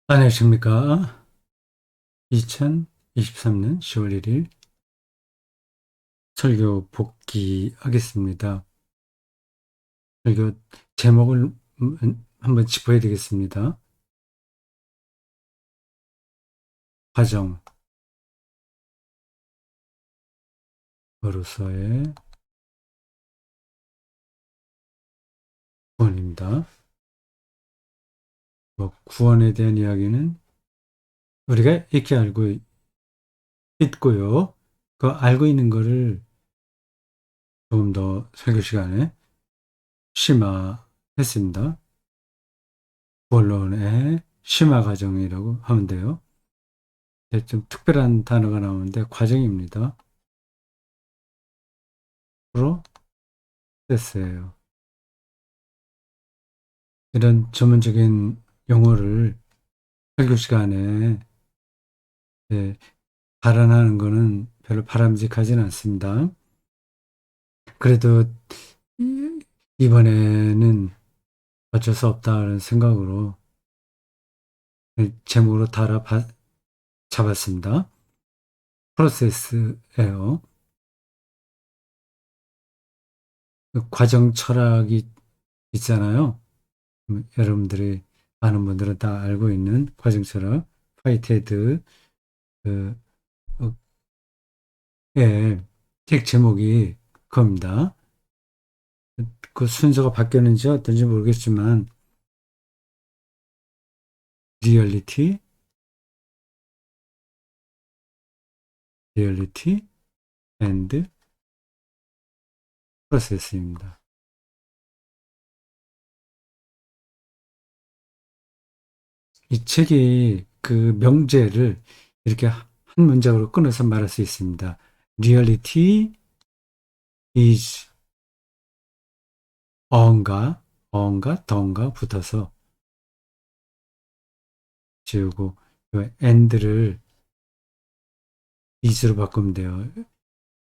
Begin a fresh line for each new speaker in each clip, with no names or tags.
안녕하십니까. 2023년 10월 1일 설교 복귀하겠습니다. 설교 제목을 한번 짚어야 되겠습니다. 가정으로서의 구원입니다. 구원에 대한 이야기는 우리가 익히 알고 있고요. 그 알고 있는 거를 조금 더 설교 시간에 심화했습니다. 본론의 심화 과정이라고 하면 돼요. 좀 특별한 단어가 나오는데 과정입니다. 프로세스예요. 이런 전문적인 용어를 설교 시간에 예, 발언하는 거는 별로 바람직하지는 않습니다. 그래도 이번에는 어쩔 수 없다는 생각으로 제목으로 잡았습니다. 프로세스예요. 그 과정 철학이 있잖아요. 여러분들이 아는 분들은 다 알고 있는 과정 철학, 화이트헤드, 그, 어, 예, 책 제목이 그겁니다. 그 순서가 바뀌었는지 어떤지 모르겠지만 리얼리티, 리얼리티 앤드 프로세스입니다. 이 책이 그 명제를 이렇게 한 문장으로 끊어서 말할 수 있습니다. Reality is 어인가 더인가 붙어서 지우고 and를 is로 바꾸면 돼요.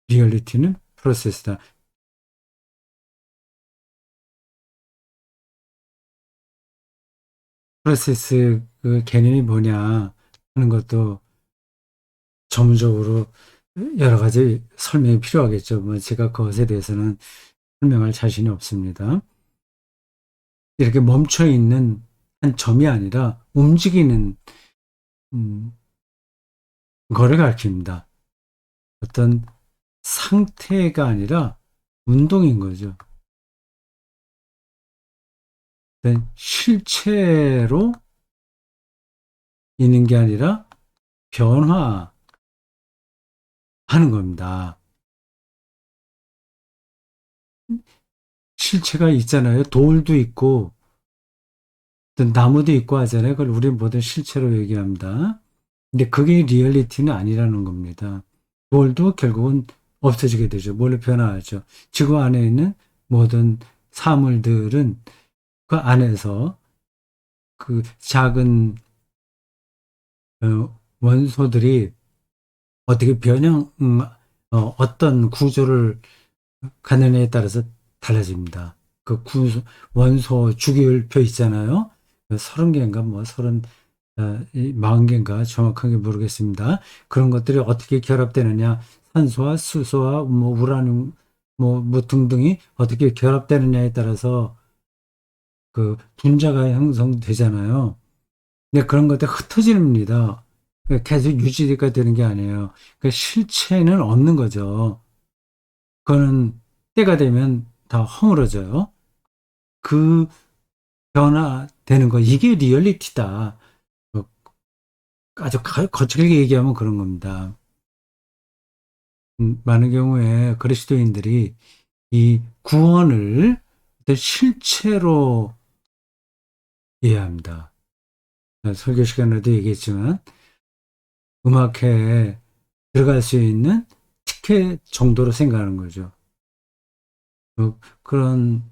리얼리티는 프로세스다. 프로세스 그 개념이 뭐냐 하는 것도 전문적으로 여러 가지 설명이 필요하겠죠. 뭐 제가 그것에 대해서는 설명할 자신이 없습니다. 이렇게 멈춰 있는 한 점이 아니라 움직이는 음, 거를 가리킵니다. 어떤 상태가 아니라 운동인 거죠. 실체로 있는 게 아니라 변화하는 겁니다. 실체가 있잖아요. 돌도 있고 나무도 있고 하잖아요. 그걸 우리는 모든 실체로 얘기합니다. 근데 그게 리얼리티는 아니라는 겁니다. 돌도 결국은 없어지게 되죠. 뭘로 변화하죠. 지구 안에 있는 모든 사물들은 그 안에서 그 작은 원소들이 어떻게 어떤 구조를 갖느냐에 따라서 달라집니다. 원소 주기율표 있잖아요. 30개인가 뭐 40개인가 정확하게 모르겠습니다. 그런 것들이 어떻게 결합되느냐, 산소와 수소와 뭐 우라늄 뭐 등등이 어떻게 결합되느냐에 따라서 그 분자가 형성되잖아요. 근데 그런 것들 흩어집니다. 계속 유지가 되는 게 아니에요. 그 실체는 없는 거죠. 그거는 때가 되면 다 허물어져요. 그 변화되는 거, 이게 리얼리티다. 뭐 아주 거칠게 얘기하면 그런 겁니다. 많은 경우에 그리스도인들이 이 구원을 어떤 실체로 이해합니다. 설교 시간에도 얘기했지만 음악회에 들어갈 수 있는 티켓 정도로 생각하는 거죠. 그런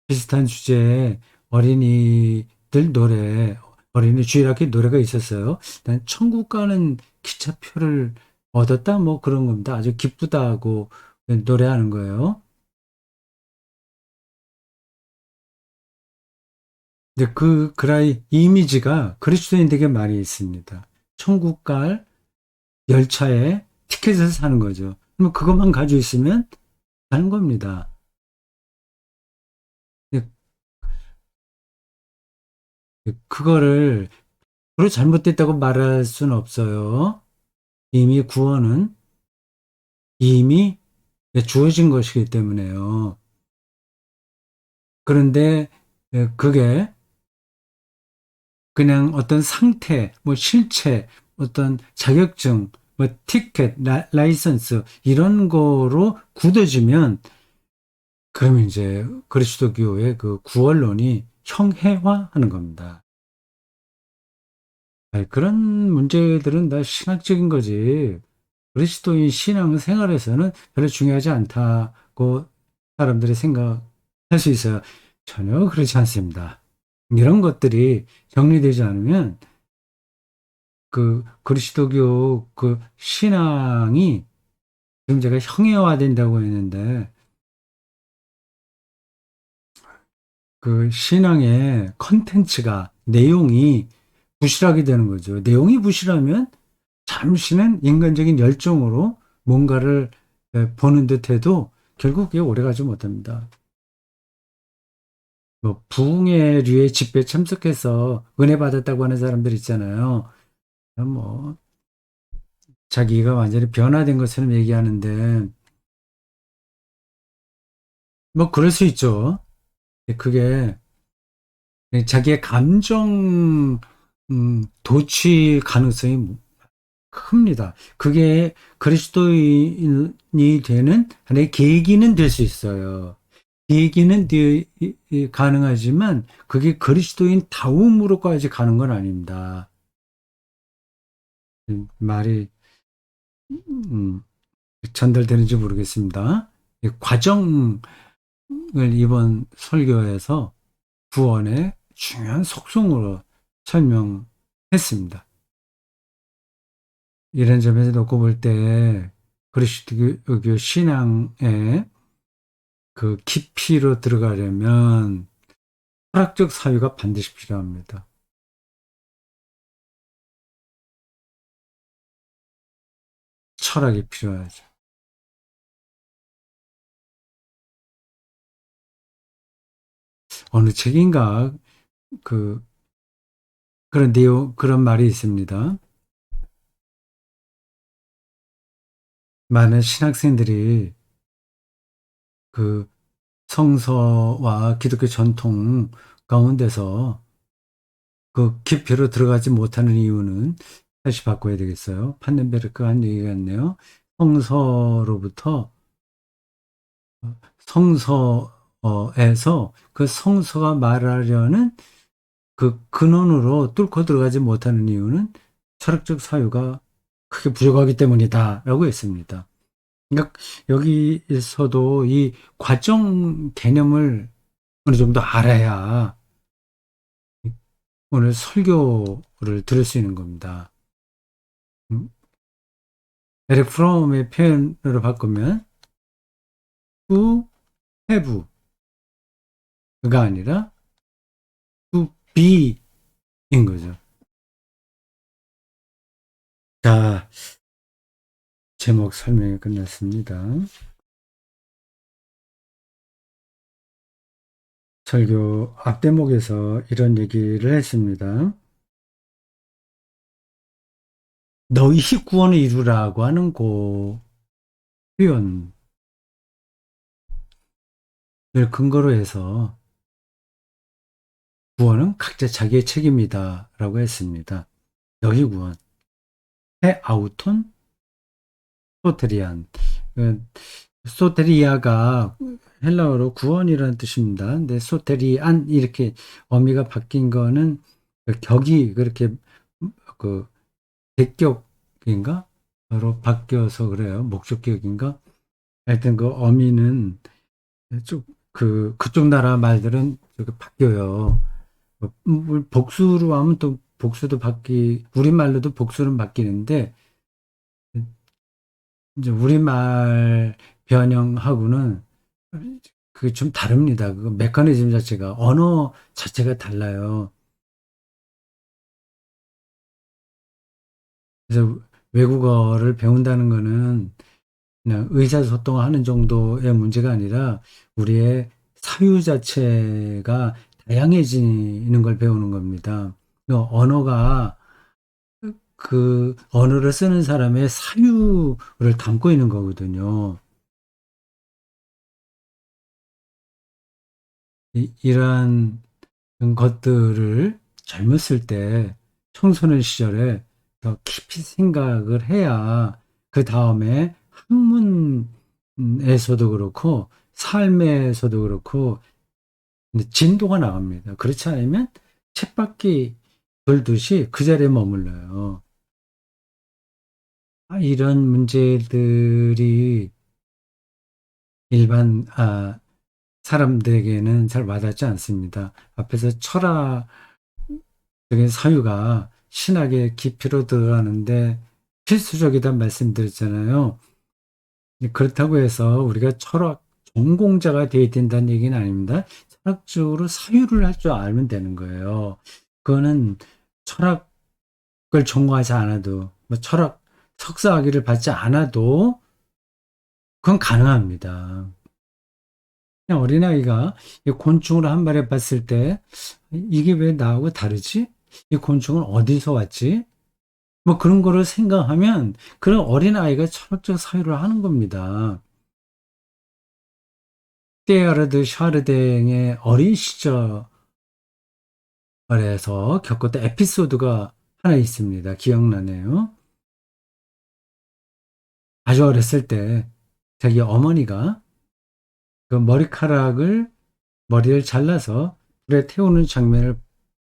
비슷한 주제의 어린이들 노래, 어린이 주일학교 노래가 있었어요. 난 천국 가는 기차표를 얻었다, 뭐 그런 겁니다. 아주 기쁘다고 노래하는 거예요. 근데 그 그라이 이미지가 그리스도인들에게 많이 있습니다. 천국 갈 열차에 티켓을 사는 거죠. 그럼 그것만 가지고 있으면 가는 겁니다. 근데 그거를 그로 잘못됐다고 말할 수는 없어요. 이미 구원은 이미 주어진 것이기 때문에요. 그런데 그게 그냥 어떤 상태, 뭐 실체, 어떤 자격증, 뭐 티켓, 라이선스 이런 거로 굳어지면 그러면 이제 그리스도교의 그 구원론이 형해화하는 겁니다. 아니, 그런 문제들은 다 신학적인 거지. 그리스도인 신앙 생활에서는 별로 중요하지 않다고 사람들이 생각할 수 있어요. 전혀 그렇지 않습니다. 이런 것들이 정리되지 않으면 그 그리스도교 그 신앙이 지금 제가 형해화된다고 했는데 그 신앙의 컨텐츠가 내용이 부실하게 되는 거죠. 내용이 부실하면 잠시는 인간적인 열정으로 뭔가를 보는 듯해도 결국 그게 오래가지 못합니다. 뭐 부흥회류의 집회에 참석해서 은혜 받았다고 하는 사람들 있잖아요. 뭐 자기가 완전히 변화된 것처럼 얘기하는데 뭐 그럴 수 있죠. 그게 자기의 감정 도취 가능성이 큽니다. 그게 그리스도인이 되는 하나의 계기는 될 수 있어요. 계기는 가능하지만 그게 그리스도인 다움으로까지 가는 건 아닙니다. 말이 음, 전달되는지 모르겠습니다. 이 과정을 이번 설교에서 구원의 중요한 속성으로 설명했습니다. 이런 점에서 놓고 볼 때 그리스도교 신앙의 그 깊이로 들어가려면 철학적 사유가 반드시 필요합니다. 철학이 필요하죠. 어느 책인가 그 그런 내용 그런 말이 있습니다. 많은 신학생들이 그 성서와 기독교 전통 가운데서 그 깊이로 들어가지 못하는 이유는 다시 바꿔야 되겠어요. 판넨베르크가 한 얘기 같네요. 성서로부터 성서에서 그 성서가 말하려는 그 근원으로 뚫고 들어가지 못하는 이유는 철학적 사유가 크게 부족하기 때문이다라고 했습니다. 그러니까 여기에서도 이 과정 개념을 어느 정도 알아야 오늘 설교를 들을 수 있는 겁니다. 음, 에릭 프롬의 표현으로 바꾸면 to have가 아니라 to be인 거죠. 자, 제목 설명이 끝났습니다. 설교 앞대목에서 이런 얘기를 했습니다. 너희 구원을 이루라고 하는 그 표현을 근거로 해서 구원은 각자 자기의 책임이다라고 했습니다. 너희 구원. 해 아우톤 소테리안. 소테리아가 헬라어로 구원이라는 뜻입니다. 근데 소테리안 이렇게 어미가 바뀐 거는 그 격이 그렇게 그 대격인가? 로 바뀌어서 그래요. 목적격인가? 하여튼 그 어미는 그쪽 나라 말들은 저기 바뀌어요. 복수로 하면 또 복수도 우리말로도 복수는 바뀌는데, 이제 우리말 변형하고는 그게 좀 다릅니다. 그 메커니즘 자체가, 언어 자체가 달라요. 그래서 외국어를 배운다는 거는 그냥 의사소통하는 정도의 문제가 아니라 우리의 사유 자체가 다양해지는 걸 배우는 겁니다. 그 언어가 그 언어를 쓰는 사람의 사유를 담고 있는 거거든요. 이러한 것들을 젊었을 때 청소년 시절에 더 깊이 생각을 해야 그 다음에 학문에서도 그렇고 삶에서도 그렇고 이제 진도가 나갑니다. 그렇지 않으면 쳇바퀴 돌듯이 그 자리에 머물러요. 이런 문제들이 일반 사람들에게는 잘 와닿지 않습니다. 앞에서 철학적인 사유가 신학의 깊이로 들어가는데 필수적이다 말씀드렸잖아요. 그렇다고 해서 우리가 철학 전공자가 되어야 된다는 얘기는 아닙니다. 철학적으로 사유를 할 줄 알면 되는 거예요. 그거는 철학을 전공하지 않아도, 뭐 철학 석사학위를 받지 않아도 그건 가능합니다. 그냥 어린아이가 이 곤충을 한 마리 봤을 때 이게 왜 나하고 다르지? 이 곤충은 어디서 왔지? 뭐 그런 거를 생각하면 그런 어린아이가 철학적 사유를 하는 겁니다. 테아르드 샤르댕의 어린 시절에서 겪었던 에피소드가 하나 있습니다. 기억나네요. 아주 어렸을 때 자기 어머니가 그 머리를 잘라서 불에 태우는 장면을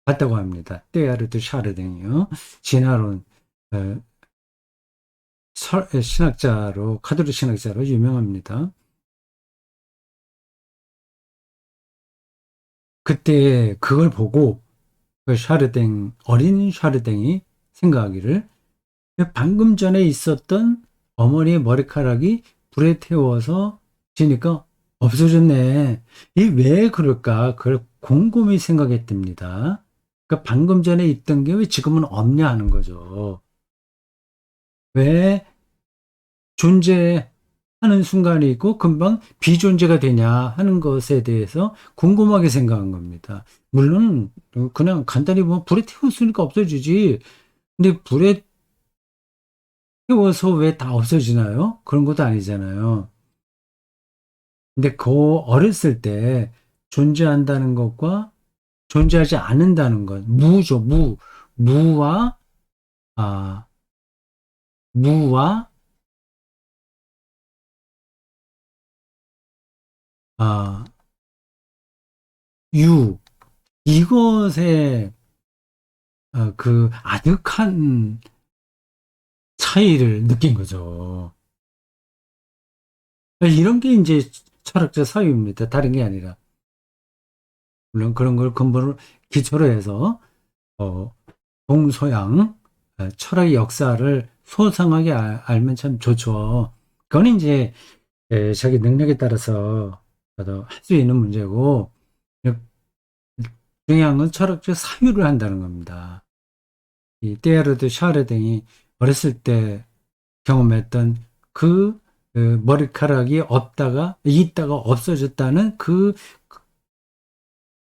봤다고 합니다. 테아르드 샤르댕이요. 진화론 어, 신학자로 카톨릭 신학자로 유명합니다. 그때 그걸 보고 그 어린 샤르댕이 생각하기를 방금 전에 있었던 어머니의 머리카락이 불에 태워서 지니까 없어졌네. 이 왜 그럴까? 그걸 곰곰이 생각했답니다. 그러니까 방금 전에 있던 게 왜 지금은 없냐 하는 거죠. 왜 존재하는 순간이 있고 금방 비존재가 되냐 하는 것에 대해서 궁금하게 생각한 겁니다. 물론 그냥 간단히 보면 불에 태웠으니까 없어지지. 근데 불에 태워서 왜 다 없어지나요? 그런 것도 아니잖아요. 근데 그 어렸을 때 존재한다는 것과 존재하지 않는다는 것, 무죠, 무. 무와, 아, 무와, 아, 유. 이것의 그 아득한 차이를 느낀 거죠. 이런 게 이제 철학적 사유입니다. 다른 게 아니라. 물론 그런 걸 근본으로 기초로 해서, 어, 동서양 철학의 역사를 소상하게 알면 참 좋죠. 그건 이제 자기 능력에 따라서 할 수 있는 문제고, 중요한 건 철학적 사유를 한다는 겁니다. 이 테아르드 샤르댕이 어렸을 때 경험했던 그 머리카락이 있다가 없어졌다는 그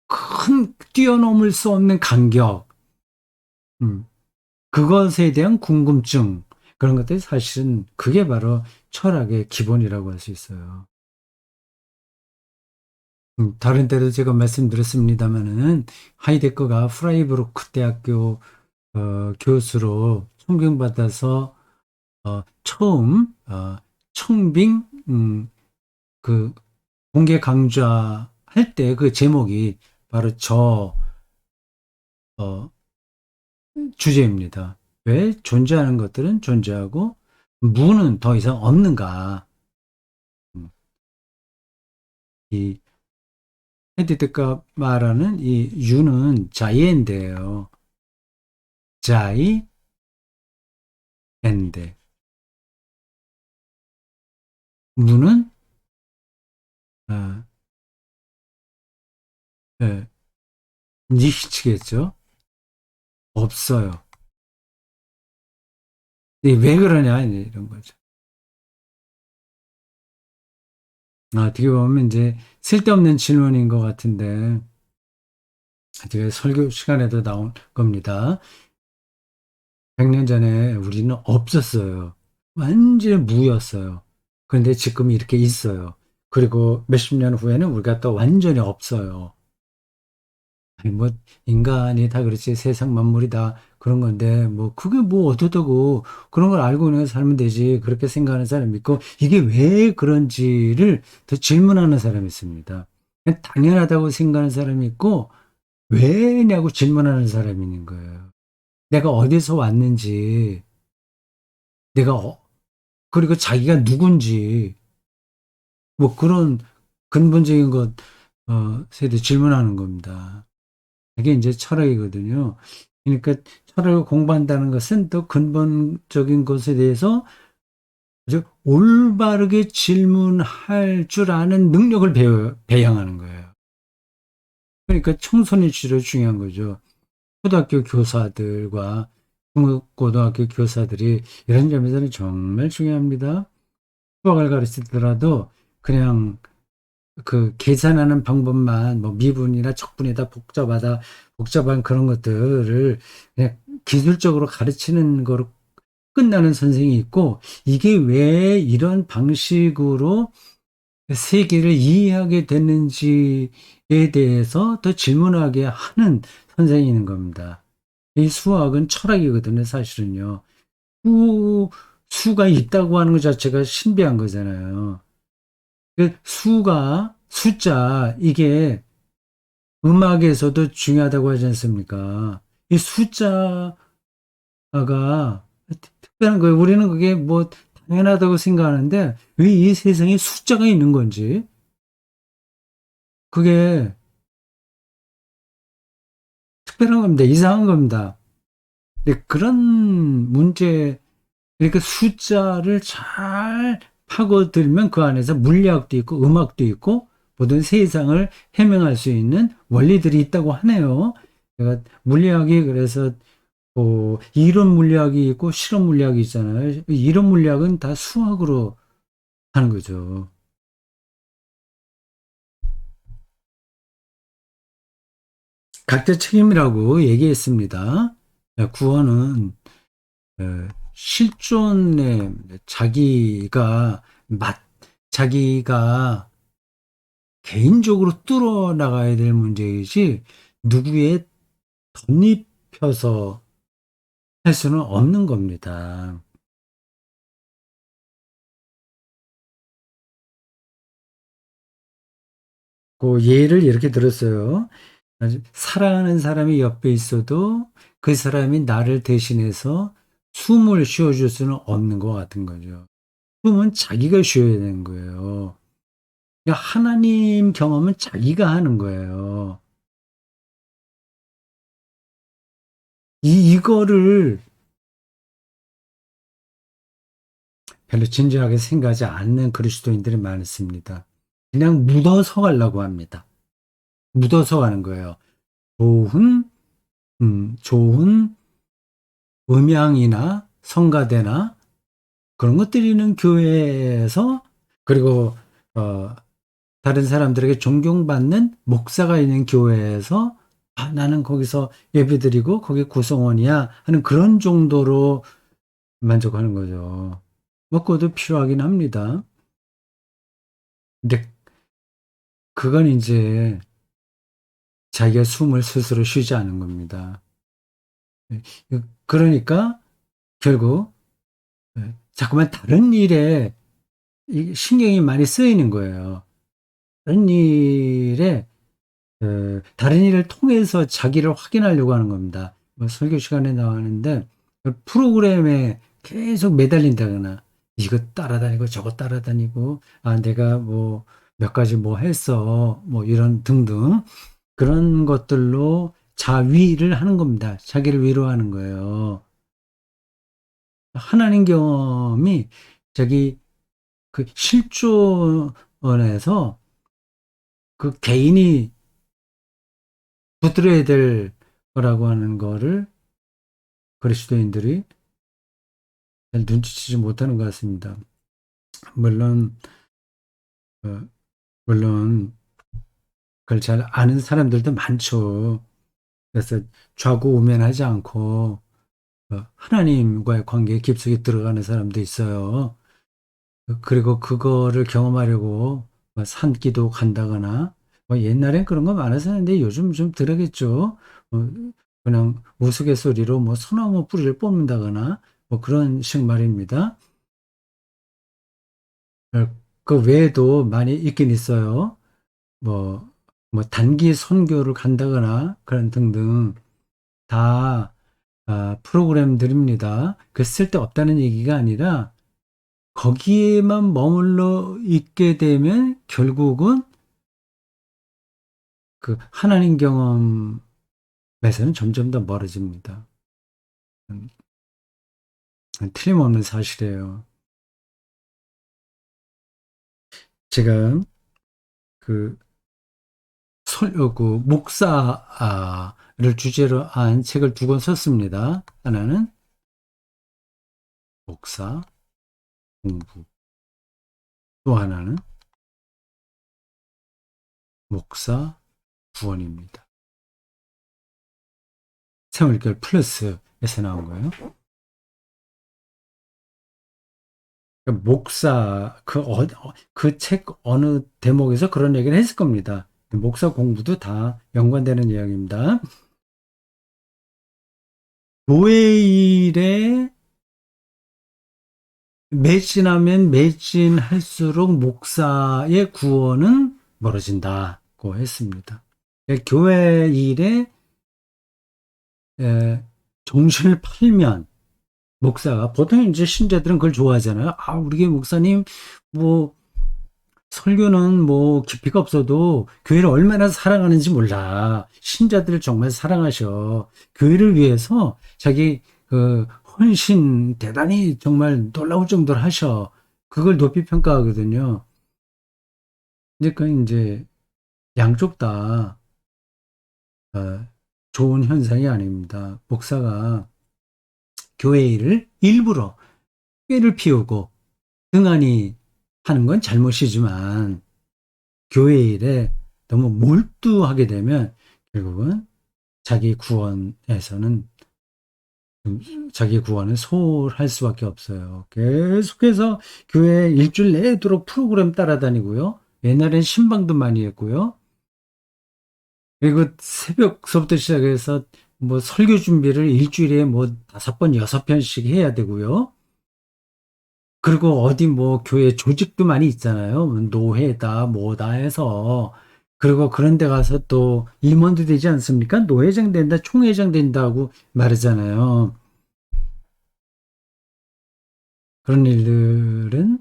큰 뛰어넘을 수 없는 간격, 음, 그것에 대한 궁금증, 그런 것들이 사실은 그게 바로 철학의 기본이라고 할 수 있어요. 다른 때도 제가 말씀드렸습니다마는 하이데거가 프라이부르크 대학교 교수로 존경받아서 처음 청빙 그 공개 강좌할 때 그 제목이 바로 어, 주제입니다. 왜 존재하는 것들은 존재하고 무는 더 이상 없는가? 음, 이 헤디드가 말하는 이 유는 자이엔드예요. 자이엔드. 무는 예, 니히치겠죠? 없어요. 왜 그러냐, 이런 거죠. 어떻게 보면 이제 쓸데없는 질문인 것 같은데, 제가 설교 시간에도 나온 겁니다. 100년 전에 우리는 없었어요. 완전히 무였어요. 그런데 지금 이렇게 있어요. 그리고 몇십 년 후에는 우리가 또 완전히 없어요. 아니, 뭐, 인간이 다 그렇지. 세상 만물이 다 그런 건데, 뭐, 그게 뭐 어떻다고, 그런 걸 알고 그냥 살면 되지. 그렇게 생각하는 사람이 있고, 이게 왜 그런지를 더 질문하는 사람이 있습니다. 그냥 당연하다고 생각하는 사람이 있고, 왜냐고 질문하는 사람이 있는 거예요. 내가 어디서 왔는지, 내가, 그리고 자기가 누군지, 뭐 그런 근본적인 것, 세대 질문하는 겁니다. 이게 이제 철학이거든요. 그러니까 철학을 공부한다는 것은 또 근본적인 것에 대해서 아주 올바르게 질문할 줄 아는 능력을 배양하는 거예요. 그러니까 청소년 시절 중요한 거죠. 초등학교 교사들과 중고등학교 교사들이 이런 점에서는 정말 중요합니다. 수학을 가르치더라도 그냥 그 계산하는 방법만 뭐 미분이나 척분이다 복잡한 그런 것들을 그냥 기술적으로 가르치는 거로 끝나는 선생이 있고 이게 왜 이런 방식으로 세계를 이해하게 됐는지에 대해서 더 질문하게 하는 선생이 있는 겁니다. 이 수학은 철학이거든요, 사실은요. 수가 있다고 하는 것 자체가 신비한 거잖아요. 그 수가 숫자 이게 음악에서도 중요하다고 하지 않습니까? 이 숫자가 특별한 거예요. 우리는 그게 뭐 당연하다고 생각하는데 왜 이 세상에 숫자가 있는 건지 그게 특별한 겁니다. 이상한 겁니다. 근데 그런 문제 그러니까 숫자를 잘 파고들면 그 안에서 물리학도 있고 음악도 있고 모든 세상을 해명할 수 있는 원리들이 있다고 하네요. 그러니까 물리학이 그래서 이론 물리학이 있고 실험 물리학이 있잖아요. 이론 물리학은 다 수학으로 하는 거죠. 각자 책임이라고 얘기했습니다. 구원은 실존의 자기가 개인적으로 뚫어 나가야 될 문제이지 누구에 덧입혀서 할 수는 없는 겁니다. 그 예를 이렇게 들었어요. 사랑하는 사람이 옆에 있어도 그 사람이 나를 대신해서 숨을 쉬어줄 수는 없는 것 같은 거죠. 숨은 자기가 쉬어야 되는 거예요. 그러니까 하나님 경험은 자기가 하는 거예요. 이거를 별로 진지하게 생각하지 않는 그리스도인들이 많습니다. 그냥 묻어서 가려고 합니다. 묻어서 가는 거예요. 좋은, 좋은 음향이나 성가대나 그런 것들이 있는 교회에서 그리고 어, 다른 사람들에게 존경받는 목사가 있는 교회에서 나는 거기서 예배드리고 거기 구성원이야 하는 그런 정도로 만족하는 거죠. 뭐 그것도 필요하긴 합니다. 근데 그건 이제 자기가 숨을 스스로 쉬지 않은 겁니다. 예, 그러니까 결국 자꾸만 다른 일에 신경이 많이 쓰이는 거예요. 다른 일에 다른 일을 통해서 자기를 확인하려고 하는 겁니다. 뭐 설교 시간에 나왔는데 그 프로그램에 계속 매달린다거나 이거 따라다니고 저거 따라다니고 내가 뭐 몇 가지 뭐 했어 뭐 이런 등등 그런 것들로 자위를 하는 겁니다. 자기를 위로하는 거예요. 하나님 경험이 자기 그 실존에서 그 개인이 붙들어야 될 거라고 하는 거를 그리스도인들이 잘 눈치채지 못하는 것 같습니다. 물론, 어, 물론, 그걸 잘 아는 사람들도 많죠. 그래서 좌고우면하지 않고, 하나님과의 관계에 깊숙이 들어가는 사람도 있어요. 그리고 그거를 경험하려고 뭐 산기도 간다거나, 뭐 옛날엔 그런 거 많았었는데 요즘 좀 덜하겠죠. 그냥 우스갯소리로 뭐 소나무 뿌리를 뽑는다거나, 뭐 그런 식 말입니다. 어, 그 외에도 많이 있긴 있어요. 뭐, 뭐 단기 선교를 간다거나 그런 등등 다 프로그램들입니다. 그 쓸데없다는 얘기가 아니라 거기에만 머물러 있게 되면 결국은 그 하나님 경험에서는 점점 더 멀어집니다. 음, 틀림없는 사실이에요. 제가 그 목사를 주제로 한 책을 두 권 썼습니다. 하나는 목사 공부, 또 하나는 목사 구원입니다. 생활결 플러스에서 나온 거예요. 그 목사 그 책 어느 대목에서 그런 얘기를 했을 겁니다. 목사 공부도 다 연관되는 이야기입니다. 교회 일에 매진하면 매진할수록 목사의 구원은 멀어진다고 했습니다. 교회 일에 에, 정신을 팔면 목사가 보통 이제 신자들은 그걸 좋아하잖아요. 우리 교회 목사님 뭐 설교는 뭐 깊이가 없어도 교회를 얼마나 사랑하는지 몰라. 신자들을 정말 사랑하셔. 교회를 위해서 자기 그 헌신 대단히 정말 놀라울 정도로 하셔. 그걸 높이 평가하거든요. 근데 그 이제 양쪽 다 좋은 현상이 아닙니다. 목사가 교회 일을 일부러 꾀를 피우고 등한히 하는 건 잘못이지만 교회 일에 너무 몰두하게 되면 결국은 자기 구원에서는 자기 구원을 소홀할 수밖에 없어요. 계속해서 교회 일주일 내도록 프로그램 따라다니고요. 옛날엔 신방도 많이 했고요. 그리고 새벽서부터 시작해서 뭐 설교 준비를 일주일에 뭐 5번, 6편씩 해야 되고요. 그리고 어디 뭐 교회 조직도 많이 있잖아요. 뭐 노회다 뭐다 해서 그리고 그런 데 가서 또 임원도 되지 않습니까? 노회장 된다, 총회장 된다고 말하잖아요. 그런 일들은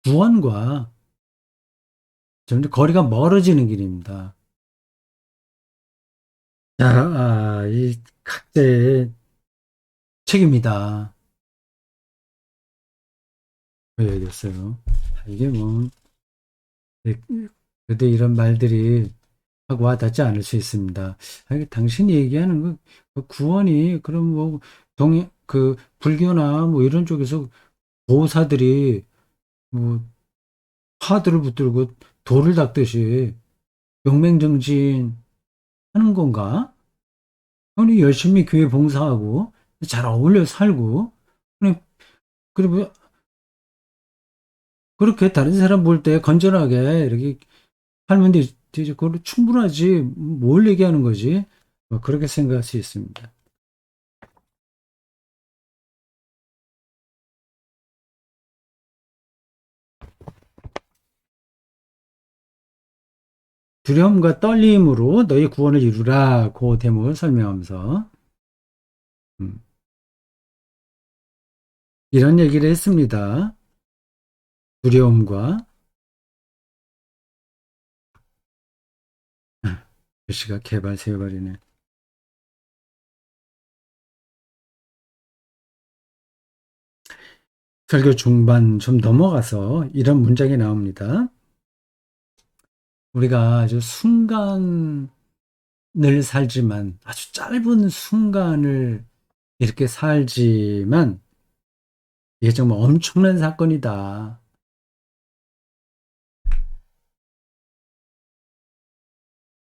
구원과 점점 거리가 멀어지는 길입니다. 자, 이 각자의 책입니다. 왜 얘기했어요? 이게 뭐, 네, 그래도 이런 말들이 하고 와닿지 않을 수 있습니다. 당신이 얘기하는 그 구원이 그럼 뭐 불교나 뭐 이런 쪽에서 보호사들이 뭐 화두를 붙들고 돌을 닦듯이 용맹정진 하는 건가? 아니 열심히 교회 봉사하고 잘 어울려 살고 그냥 그리고 그렇게 다른 사람 볼 때 건전하게 이렇게 살면 되지 그걸로 충분하지 뭘 얘기하는 거지? 뭐 그렇게 생각할 수 있습니다. 두려움과 떨림으로 너희 구원을 이루라. 그 대목을 설명하면서 음, 이런 얘기를 했습니다. 두려움과 글씨가 개발 세워버리네. 설교 중반 좀 넘어가서 이런 문장이 나옵니다. 우리가 아주 순간적으로 살지만 아주 짧은 순간을 이렇게 살지만 이게 정말 엄청난 사건이다.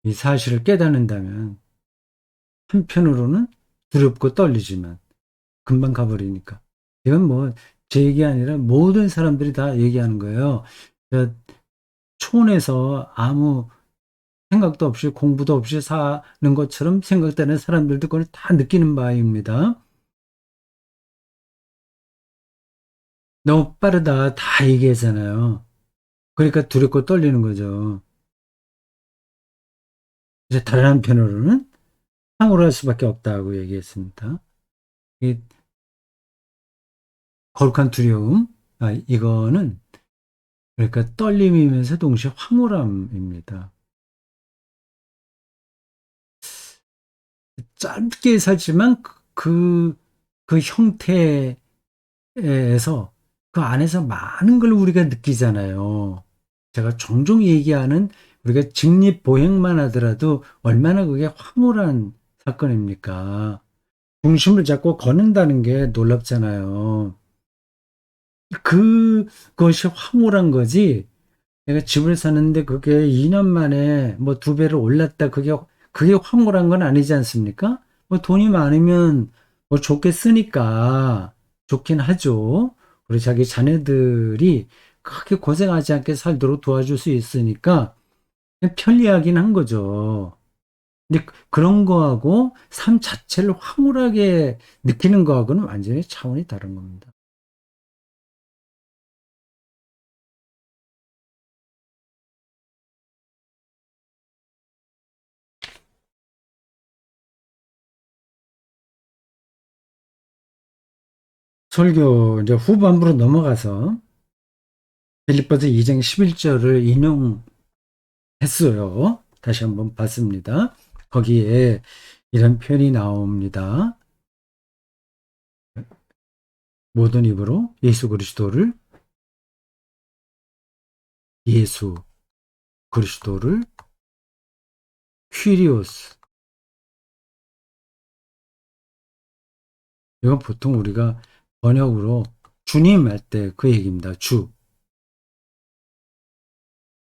이 사실을 깨닫는다면 한편으로는 두렵고 떨리지만 금방 가버리니까. 이건 뭐 제 얘기 아니라 모든 사람들이 다 얘기하는 거예요. 저 촌에서 아무 생각도 없이 공부도 없이 사는 것처럼 생각되는 사람들도 그걸 다 느끼는 바입니다. 너무 빠르다 다 얘기하잖아요. 그러니까 두렵고 떨리는 거죠. 이제 다른 한편으로는 탕후할 수밖에 없다고 얘기했습니다. 이 거룩한 두려움, 이거는 그러니까 떨림이면서 동시에 황홀함입니다. 짧게 살지만 그 형태에서 그 안에서 많은 걸 우리가 느끼잖아요. 제가 종종 얘기하는 우리가 직립보행만 하더라도 얼마나 그게 황홀한 사건입니까? 중심을 잡고 걷는다는 게 놀랍잖아요. 그것이 황홀한 거지. 내가 집을 사는데 그게 2년 만에 뭐 2배로 올랐다. 그게 황홀한 건 아니지 않습니까? 뭐 돈이 많으면 뭐 좋게 쓰니까 좋긴 하죠. 그리고 자기 자녀들이 그렇게 고생하지 않게 살도록 도와줄 수 있으니까 편리하긴 한 거죠. 근데 그런 거하고 삶 자체를 황홀하게 느끼는 거하고는 완전히 차원이 다른 겁니다. 설교 이제 후반부로 넘어가서 빌립보서 2장 11절을 인용했어요. 다시 한번 봤습니다. 거기에 이런 표현이 나옵니다. 모든 입으로 예수 그리스도를 퀴리오스. 이건 보통 우리가 번역으로 주님 할 때 그 얘기입니다.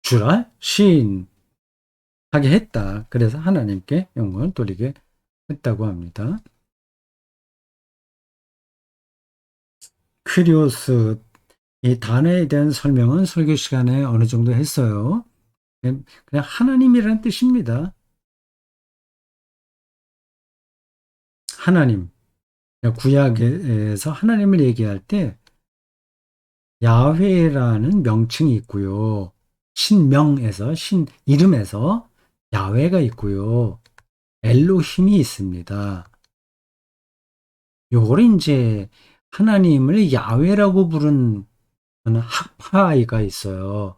주라 시인하게 했다. 그래서 하나님께 영광을 돌리게 했다고 합니다. 퀴리오스 이 단어에 대한 설명은 설교 시간에 어느 정도 했어요. 그냥 하나님이라는 뜻입니다. 하나님. 구약에서 하나님을 얘기할 때 야훼라는 명칭이 있고요. 신명에서 신 이름에서 야훼가 있고요. 엘로힘이 있습니다. 요거를 이제 하나님을 야훼라고 부른 학파가 있어요.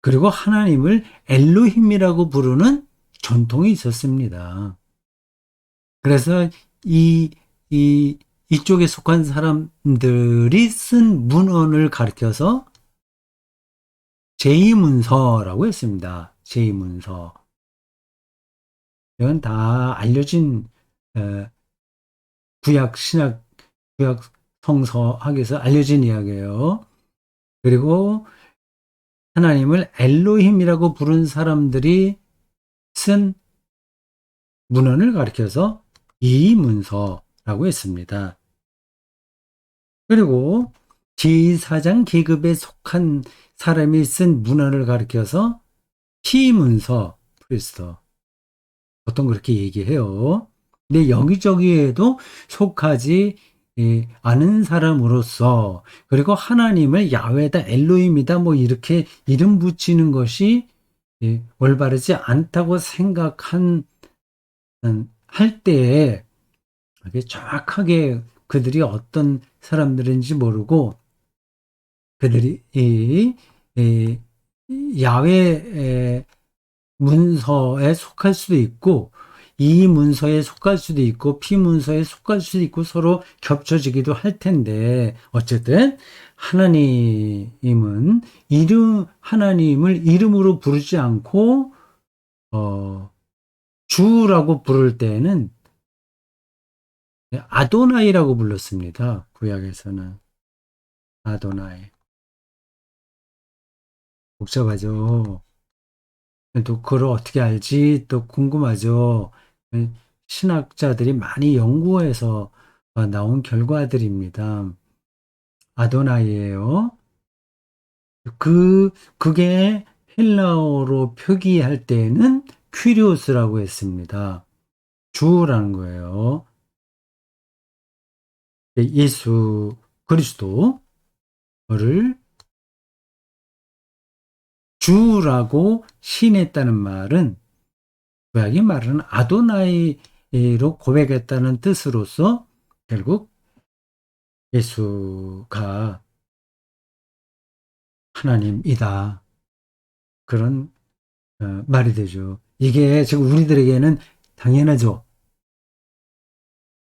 그리고 하나님을 엘로힘이라고 부르는 전통이 있었습니다. 그래서 이, 이쪽에 속한 사람들이 쓴 문헌을 가리켜서 제2문서라고 했습니다. 제2문서. 이건 다 알려진 구약 신약 구약 성서학에서 알려진 이야기예요. 그리고 하나님을 엘로힘이라고 부른 사람들이 쓴 문헌을 가리켜서 이 문서라고 했습니다. 그리고 제4장 계급에 속한 사람이 쓴 문헌을 가리켜서 피문서, 프리스터. 보통 그렇게 얘기해요. 근데 여기저기에도 속하지 않은 사람으로서 그리고 하나님을 야훼다, 엘로힘이다 뭐 이렇게 이름 붙이는 것이 올바르지 않다고 생각한 할 때에 정확하게 그들이 어떤 사람들인지 모르고 그들이 이 야훼 문서에 속할 수도 있고 이 문서에 속할 수도 있고 피문서에 속할 수도 있고 서로 겹쳐지기도 할 텐데 어쨌든 하나님은 하나님을 이름으로 부르지 않고, 주라고 부를 때에는 아도나이라고 불렀습니다. 구약에서는. 아도나이. 복잡하죠. 또 그걸 어떻게 알지? 또 궁금하죠. 신학자들이 많이 연구해서 나온 결과들입니다. 아도나이예요. 그게 헬라어로 표기할 때에는 퀴리오스라고 했습니다. 주라는 거예요. 예수 그리스도를 주라고 시인했다는 말은 구약이 말하는 아도나이로 고백했다는 뜻으로서 결국 예수가 하나님이다. 그런 말이 되죠. 이게 지금 우리들에게는 당연하죠.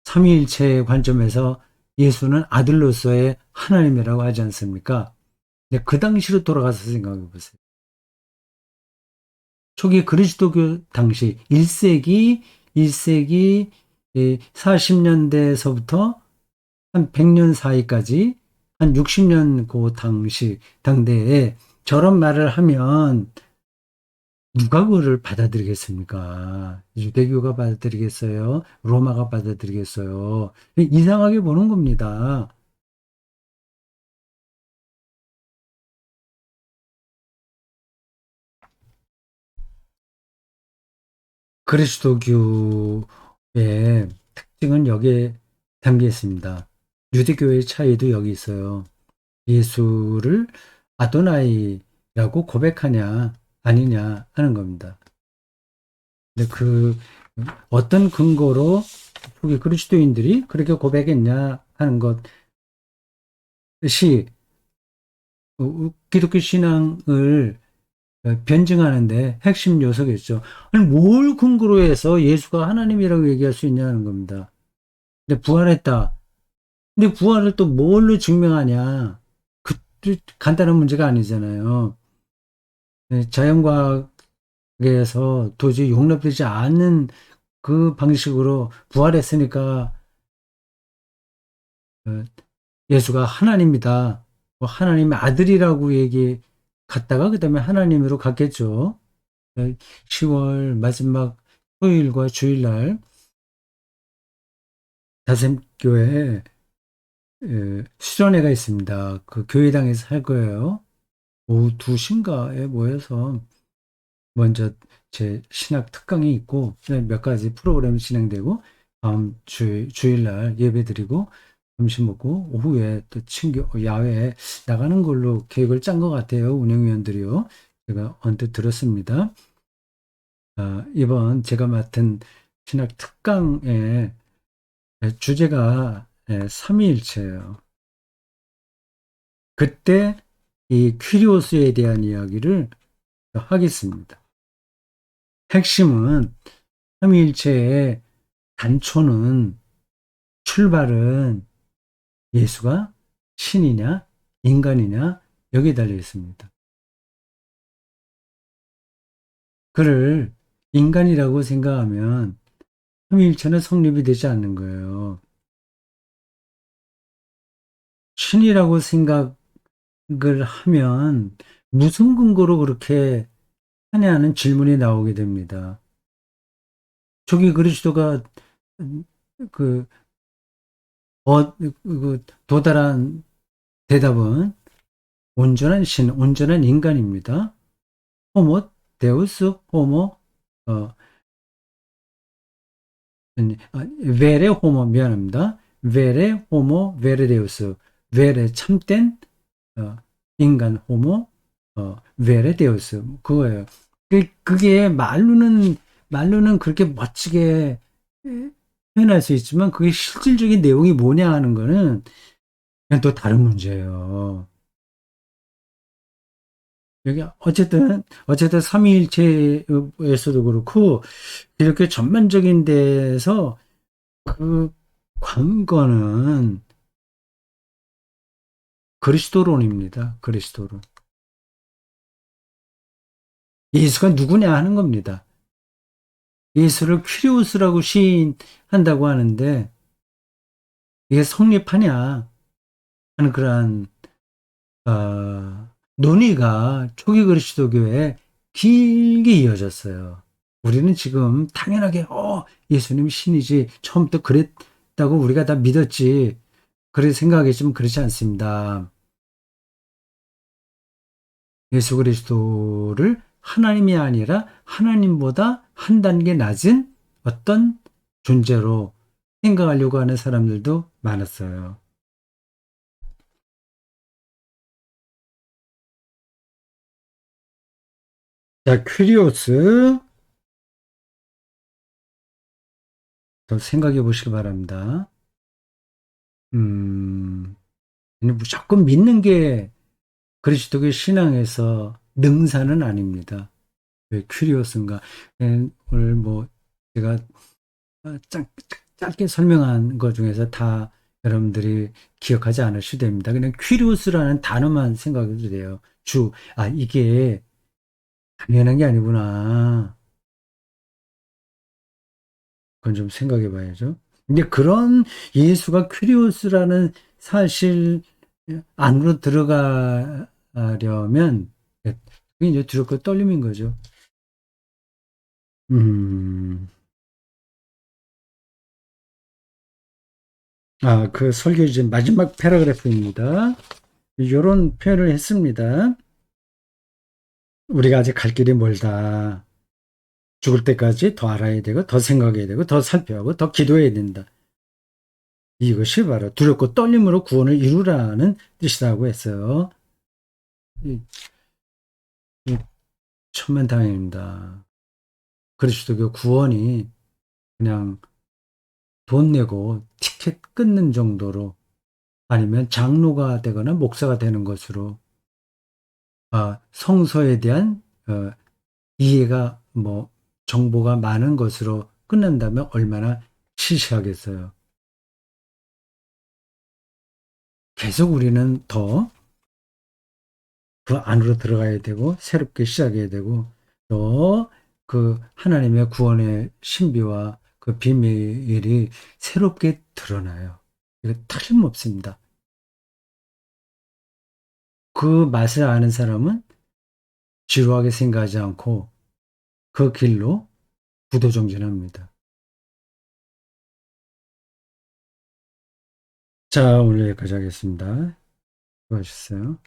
삼위일체의 관점에서 예수는 아들로서의 하나님이라고 하지 않습니까? 근데 그 당시로 돌아가서 생각해 보세요. 초기 그리스도교 당시 1세기 40년대에서부터 한 100년 사이까지 한 60년 그 당대에 저런 말을 하면 누가 그거를 받아들이겠습니까? 유대교가 받아들이겠어요? 로마가 받아들이겠어요? 이상하게 보는 겁니다. 그리스도교의 특징은 여기에 담겨 있습니다. 유대교의 차이도 여기 있어요. 예수를 아도나이라고 고백하냐, 아니냐 하는 겁니다. 근데 어떤 근거로 후기 그리스도인들이 그렇게 고백했냐 하는 것이 기독교 신앙을 변증하는데 핵심 요소겠죠. 아니, 뭘 근거로 해서 예수가 하나님이라고 얘기할 수 있냐는 겁니다. 근데 부활했다. 근데 부활을 또 뭘로 증명하냐? 그 간단한 문제가 아니잖아요. 자연과학에서 도저히 용납되지 않는 그 방식으로 부활했으니까 어, 예수가 하나님이다. 뭐 하나님의 아들이라고 갔다가 그다음에 하나님으로 갔겠죠. 10월 마지막 토요일과 주일날 다샘교회에 수련회가 있습니다. 그 교회당에서 할 거예요. 오후 2시인가에 모여서 먼저 제 신학 특강이 있고 몇 가지 프로그램이 진행되고 다음 주일날 예배드리고 점심 먹고 오후에 또 친교 야외에 나가는 걸로 계획을 짠 것 같아요. 운영위원들이요. 제가 언뜻 들었습니다. 이번 제가 맡은 신학 특강의 주제가 삼위일체예요. 그때 이 퀴리오스에 대한 이야기를 하겠습니다. 핵심은 삼위일체의 단초는 출발은 예수가 신이냐 인간이냐 여기에 달려 있습니다. 그를 인간이라고 생각하면 삼위일체는 성립이 되지 않는 거예요. 신이라고 생각을 하면 무슨 근거로 그렇게 하냐는 질문이 나오게 됩니다. 초기 그리스도가 그, 도달한 대답은 온전한 신, 온전한 인간입니다. 호모 데우스 호모 어, 베레 호모 미안합니다. 베레 호모 베레 데우스 베레 참된 인간 호모 베레 데우스 그거예요. 그게 말로는 그렇게 멋지게 표현할 수 있지만 그게 실질적인 내용이 뭐냐 하는 거는 그냥 또 다른 문제예요. 여기 어쨌든 삼위일체에서도 그렇고 이렇게 전반적인 데서 그 관건은 그리스도론입니다. 그리스도론. 예수가 누구냐 하는 겁니다. 예수를 퀴리오스라고 시인한다고 하는데 이게 성립하냐 하는 그러한 논의가 초기 그리스도교에 길게 이어졌어요. 우리는 지금 당연하게 예수님 신이지 처음부터 그랬다고 우리가 다 믿었지 그렇게 생각하겠지만 그렇지 않습니다. 예수 그리스도를 하나님이 아니라 하나님보다 한 단계 낮은 어떤 존재로 생각하려고 하는 사람들도 많았어요. 자, 큐리오스 더 생각해 보시기 바랍니다. 무조건 믿는 게 그리스도의 신앙에서 능사는 아닙니다. 왜 큐리오스인가? 오늘 뭐 제가 짧게 설명한 것 중에서 다 여러분들이 기억하지 않으셔도 됩니다. 그냥 퀴리오스라는 단어만 생각해도 돼요. 이게 당연한 게 아니구나. 그건 좀 생각해 봐야죠. 근데 그런 예수가 퀴리오스라는 사실 안으로 들어가려면 그게 이제 두렵고 떨림인 거죠. 음, 그 설교 이제 마지막 패러그래프입니다. 이런 표현을 했습니다. 우리가 아직 갈 길이 멀다. 죽을 때까지 더 알아야 되고, 더 생각해야 되고, 더 살펴하고, 더 기도해야 된다. 이것이 바로 두렵고 떨림으로 구원을 이루라는 뜻이라고 했어요. 이, 이 천만다행입니다. 그리스도교 구원이 그냥 돈 내고 티켓 끊는 정도로 아니면 장로가 되거나 목사가 되는 것으로 성서에 대한 이해가 정보가 많은 것으로 끝난다면 얼마나 시시하겠어요. 계속 우리는 더 그 안으로 들어가야 되고 새롭게 시작해야 되고 또 그 하나님의 구원의 신비와 그 비밀이 새롭게 드러나요. 이거 틀림없습니다. 그 맛을 아는 사람은 지루하게 생각하지 않고 그 길로 부도정진합니다. 자, 오늘 여기까지 하겠습니다. 수고하셨어요.